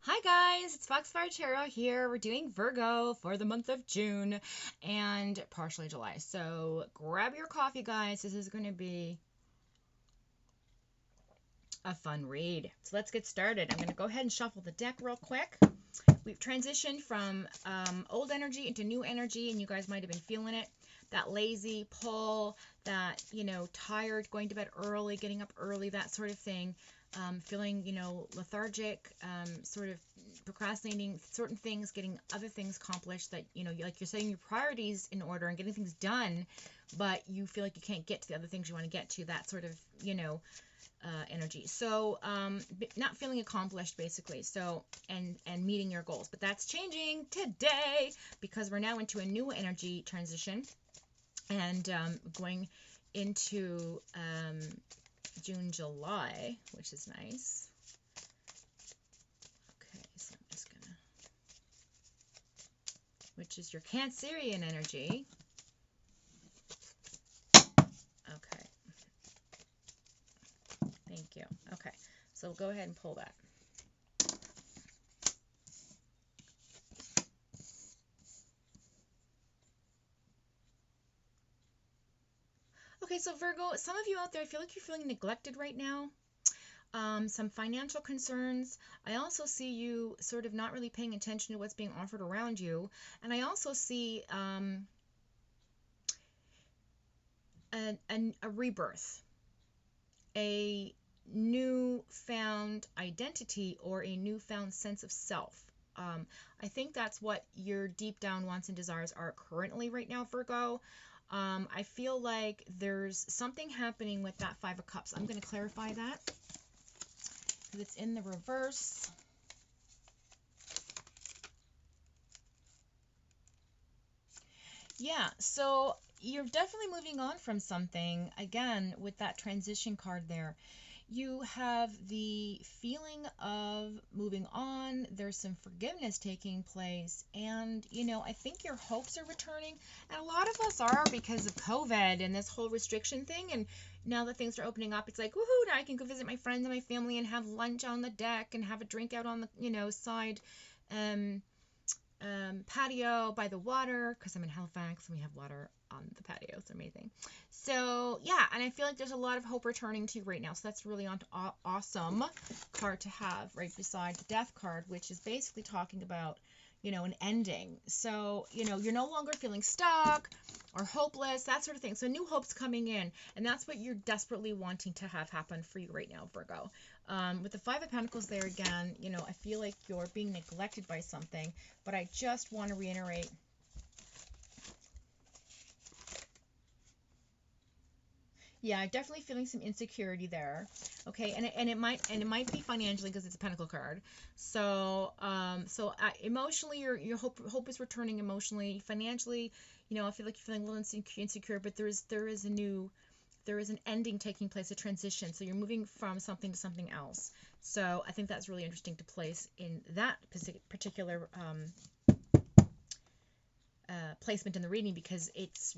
Hi guys, it's Foxfire Tarot here. We're doing Virgo for the month of June and partially July. So grab your coffee, guys. This is going to be a fun read. So let's get started. I'm going to go ahead and shuffle the deck real quick. We've transitioned from old energy into new energy, and you guys might have been feeling it. That lazy pull, that, tired, going to bed early, getting up early, that sort of thing. Feeling, lethargic, sort of procrastinating certain things, getting other things accomplished that, like you're setting your priorities in order and getting things done, but you feel like you can't get to the other things you want to get to, that sort of, energy. So not feeling accomplished basically. So and meeting your goals, but that's changing today because we're now into a new energy transition and going into June, July, which is nice. Okay, so I'm just gonna, which is your Cancerian energy. Okay. Thank you. Okay, so we'll go ahead and pull that. Okay, so Virgo, some of you out there, I feel like you're feeling neglected right now. Some financial concerns. I also see you sort of not really paying attention to what's being offered around you. And I also see a rebirth, a newfound identity, or a newfound sense of self. I think that's what your deep down wants and desires are currently right now, Virgo. I feel like there's something happening with that Five of Cups. I'm going to clarify that because it's in the reverse. Yeah, so you're definitely moving on from something, again, with that transition card there. You have the feeling of moving on. There's some forgiveness taking place. And, I think your hopes are returning. And a lot of us are because of COVID and this whole restriction thing. And now that things are opening up, it's like, woohoo, now I can go visit my friends and my family and have lunch on the deck and have a drink out on the, side. Patio by the water because I'm in Halifax and we have water on the patio. It's amazing. So yeah, and I feel like there's a lot of hope returning to you right now. So that's really awesome card to have right beside the Death card, which is basically talking about, an ending. So, you're no longer feeling stuck or hopeless, that sort of thing. So new hope's coming in, and that's what you're desperately wanting to have happen for you right now, Virgo. With the Five of Pentacles there again, I feel like you're being neglected by something, but I just want to reiterate. Yeah, definitely feeling some insecurity there. Okay, and it might be financially because it's a Pentacle card. So emotionally, your hope is returning emotionally. Financially, I feel like you're feeling a little insecure, but there is an ending taking place, a transition. So you're moving from something to something else. So I think that's really interesting to place in that particular placement in the reading because it's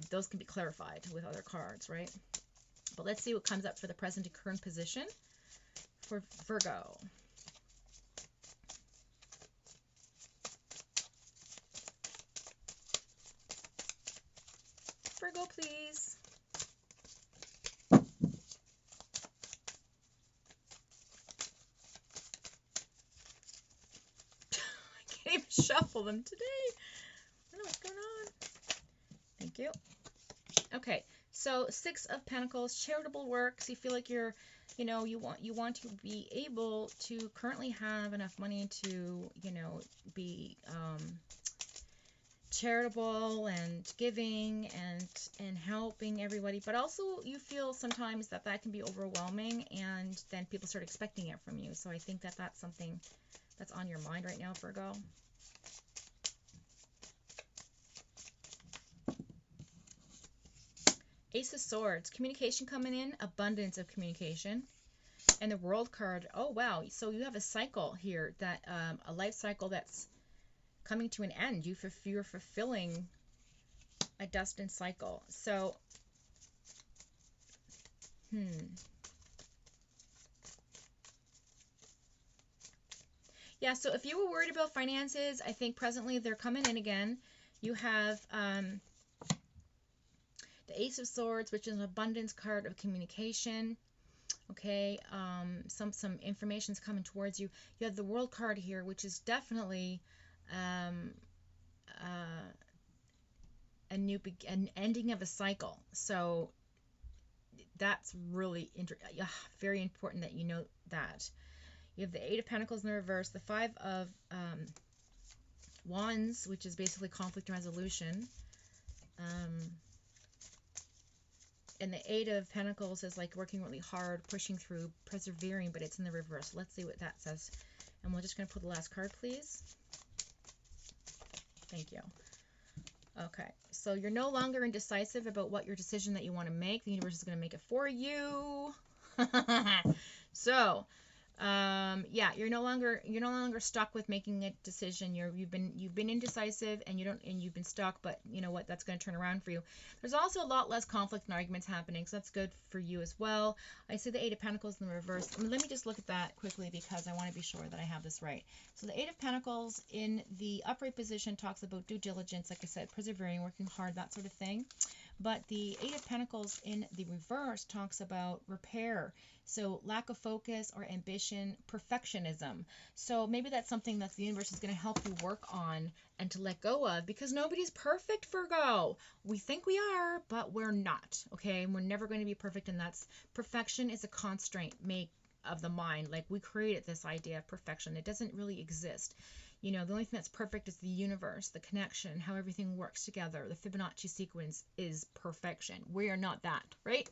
those can be clarified with other cards, right? But let's see what comes up for the present and current position for Virgo. Virgo, please. I can't even shuffle them today. I don't know what's going on. Thank you. Okay, so Six of Pentacles, charitable work. So you feel like you want to be able to currently have enough money to, be charitable and giving and helping everybody, but also you feel sometimes that can be overwhelming, and then people start expecting it from you. So I think that that's something that's on your mind right now, Virgo. Ace of Swords, communication coming in, abundance of communication. And the World card, oh wow, so you have a cycle here, that a life cycle that's coming to an end. You're fulfilling a destined cycle. So Yeah, so if you were worried about finances, I think presently they're coming in again. You have the Ace of Swords, which is an abundance card of communication. Okay, some information's coming towards you. You have the World card here, which is definitely um, an ending of a cycle. So that's really very important that you know that. You have the Eight of Pentacles in the reverse, the Five of Wands, which is basically conflict resolution. And the Eight of Pentacles is like working really hard, pushing through, persevering, but it's in the reverse. Let's see what that says. And we're just going to pull the last card, please. Thank you. Okay, so you're no longer indecisive about what your decision that you want to make. The universe is going to make it for you. So, yeah, you're no longer stuck with making a decision. You've been indecisive and you've been stuck, but you know what? That's going to turn around for you. There's also a lot less conflict and arguments happening, so that's good for you as well. I see the Eight of Pentacles in the reverse. Let me just look at that quickly because I want to be sure that I have this right. So the Eight of Pentacles in the upright position talks about due diligence, like I said, persevering, working hard, that sort of thing. But the Eight of Pentacles in the reverse talks about repair. So lack of focus or ambition, perfectionism. So maybe that's something that the universe is going to help you work on and to let go of, because nobody's perfect, Virgo. We think we are, but we're not, okay? And we're never going to be perfect, and perfection is a constraint made of the mind. Like, we created this idea of perfection. It doesn't really exist. You know, the only thing that's perfect is the universe, the connection, how everything works together. The Fibonacci sequence is perfection. We are not that, right?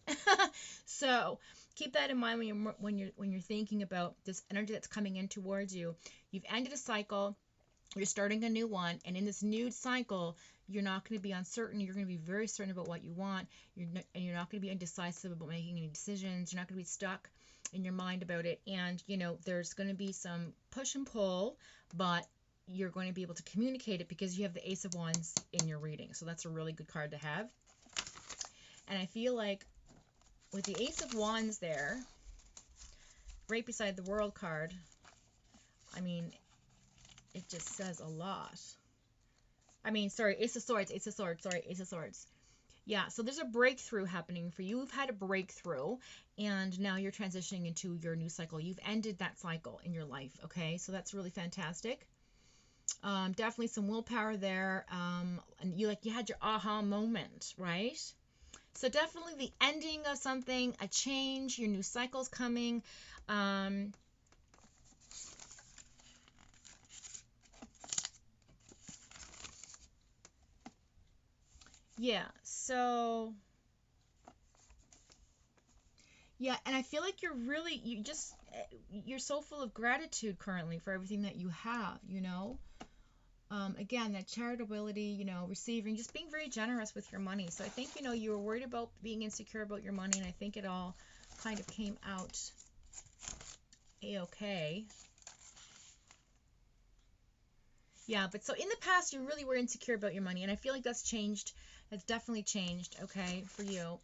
So keep that in mind when you're thinking about this energy that's coming in towards you. You've ended a cycle. You're starting a new one, and in this new cycle, you're not going to be uncertain. You're going to be very certain about what you want. You're not going to be indecisive about making any decisions. You're not going to be stuck in your mind about it. And you know, there's going to be some push and pull, but you're going to be able to communicate it because you have the Ace of Wands in your reading. So that's a really good card to have. And I feel like with the Ace of Wands there, right beside the World card, I mean, it just says a lot. I mean, sorry, Ace of Swords, sorry, Ace of Swords. Yeah, so there's a breakthrough happening for you. You've had a breakthrough, and now you're transitioning into your new cycle. You've ended that cycle in your life, okay? So that's really fantastic. Definitely some willpower there, and you had your aha moment, right? So definitely the ending of something, a change, your new cycle's coming. Yeah, so yeah, and I feel like you're so full of gratitude currently for everything that you have, you know. Again, that charitability, you know, receiving, just being very generous with your money. So I think, you know, you were worried about being insecure about your money, and I think it all kind of came out a-okay. Yeah, but so in the past, you really were insecure about your money, and I feel like that's changed. It's definitely changed, okay, for you.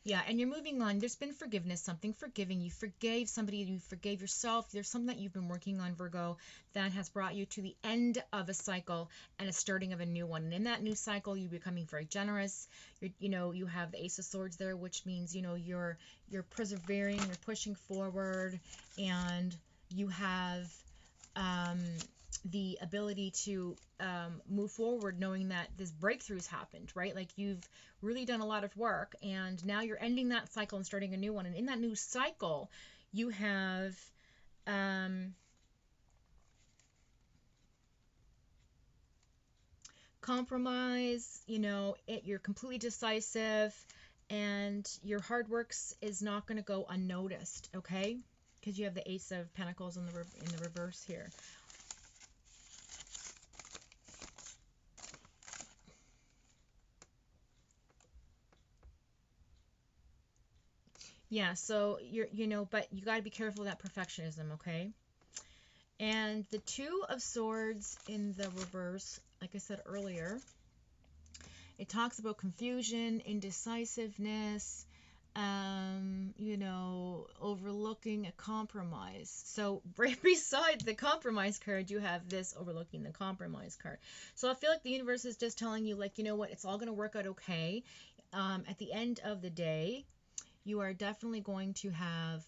Yeah, and you're moving on. There's been forgiveness, something forgiving. You forgave somebody, you forgave yourself. There's something that you've been working on, Virgo, that has brought you to the end of a cycle and a starting of a new one. And in that new cycle, you're becoming very generous. You have the Ace of Swords there, which means, you know, you're persevering, you're pushing forward, and you have the ability to move forward knowing that this breakthrough's happened, right? Like, you've really done a lot of work, and now you're ending that cycle and starting a new one. And in that new cycle, you have compromise, you know, you're completely decisive, and your hard work is not going to go unnoticed, okay? Because you have the Ace of Pentacles in the reverse here. Yeah, so but you got to be careful of that perfectionism, okay? And the Two of Swords in the reverse, like I said earlier, it talks about confusion, indecisiveness, overlooking a compromise. So right beside the compromise card, you have this overlooking the compromise card. So I feel like the universe is just telling you, like, you know what, it's all going to work out okay. At the end of the day, you are definitely going to have,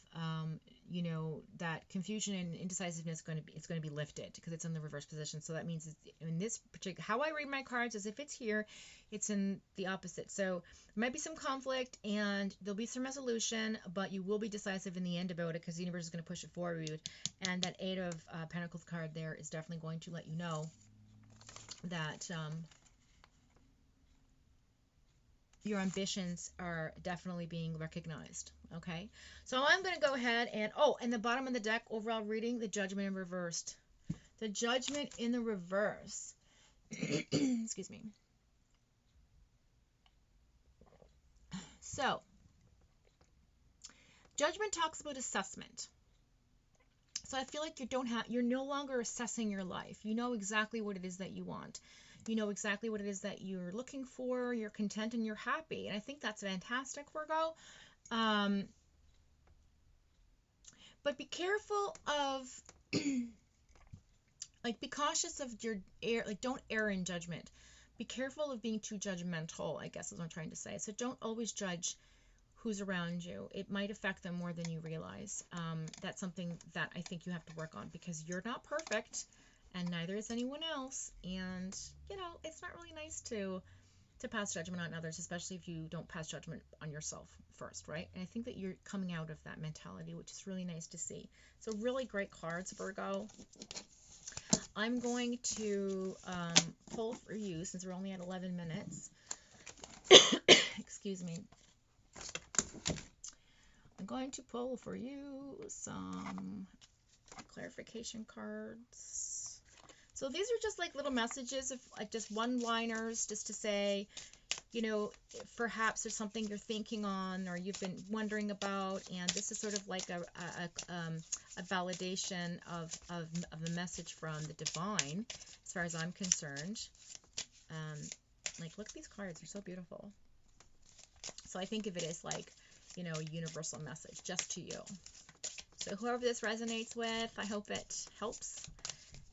you know, that confusion and indecisiveness it's going to be lifted because it's in the reverse position. So that means in this particular, how I read my cards is if it's here, it's in the opposite. So there might be some conflict and there'll be some resolution, but you will be decisive in the end about it because the universe is going to push it forward. And that Eight of Pentacles card there is definitely going to let you know that your ambitions are definitely being recognized. Okay, so I'm going to go ahead and, oh, and the bottom of the deck, overall reading, the Judgment in reversed. The Judgment in the reverse. Excuse me. So, Judgment talks about assessment. So I feel like you're no longer assessing your life. You know exactly what it is that you want. You know exactly what it is that you're looking for. You're content and you're happy. And I think that's fantastic, Virgo. But be careful of, like, be cautious of your don't err in judgment. Be careful of being too judgmental, I guess is what I'm trying to say. So don't always judge who's around you. It might affect them more than you realize. That's something that I think you have to work on because you're not perfect and neither is anyone else. And, you know, it's not really nice to pass judgment on others, especially if you don't pass judgment on yourself first, right? And I think that you're coming out of that mentality, which is really nice to see. So really great cards, Virgo. I'm going to pull for you since we're only at 11 minutes. Excuse me. I'm going to pull for you some clarification cards. So these are just like little messages of like just one-liners just to say, you know, perhaps there's something you're thinking on or you've been wondering about, and this is sort of like a validation of a message from the divine, as far as I'm concerned. Like, look at these cards. They're so beautiful. So I think of it as like, you know, a universal message just to you. So whoever this resonates with, I hope it helps.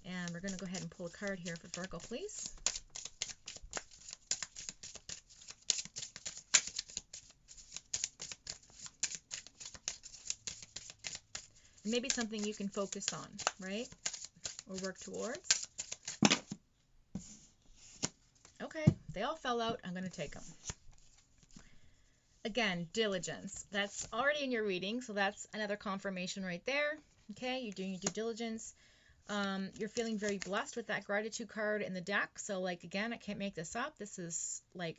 And we're going to go ahead and pull a card here for Virgo, please. Maybe something you can focus on, right? Or work towards. Okay, they all fell out. I'm going to take them. Again, diligence. That's already in your reading, so that's another confirmation right there. Okay, you're doing your due diligence. You're feeling very blessed with that gratitude card in the deck. So, like, again, I can't make this up. This is, like,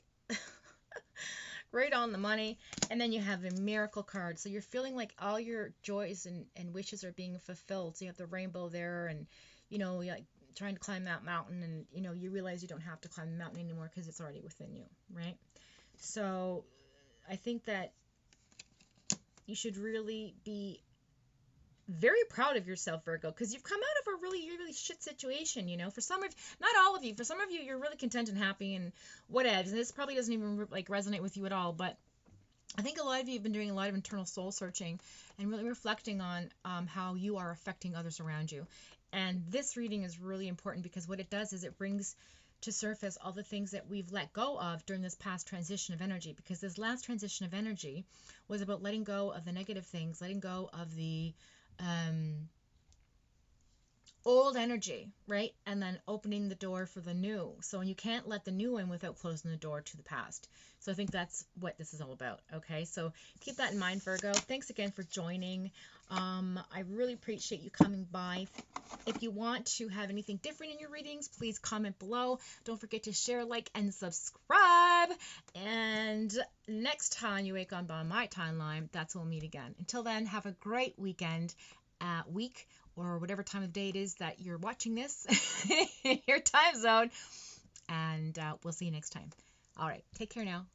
right on the money. And then you have a miracle card. So you're feeling like all your joys and wishes are being fulfilled. So you have the rainbow there and, you know, you're like trying to climb that mountain and, you know, you realize you don't have to climb the mountain anymore because it's already within you, right? So I think that you should really be very proud of yourself, Virgo, because you've come out of a really, really shit situation, you know. For some of, not all of you, for some of you, you're really content and happy and whatevs, and this probably doesn't even, like, resonate with you at all, but I think a lot of you have been doing a lot of internal soul searching and really reflecting on how you are affecting others around you. And this reading is really important because what it does is it brings to surface all the things that we've let go of during this past transition of energy, because this last transition of energy was about letting go of the negative things, letting go of the old energy, right? And then opening the door for the new. So you can't let the new in without closing the door to the past. So I think that's what this is all about. Okay, so keep that in mind, Virgo. Thanks again for joining. I really appreciate you coming by. If you want to have anything different in your readings, please comment below. Don't forget to share, like, and subscribe. And next time you wake up on my timeline, that's when we'll meet again. Until then, have a great weekend, week, or whatever time of day it is that you're watching this in your time zone. And we'll see you next time. All right, take care now.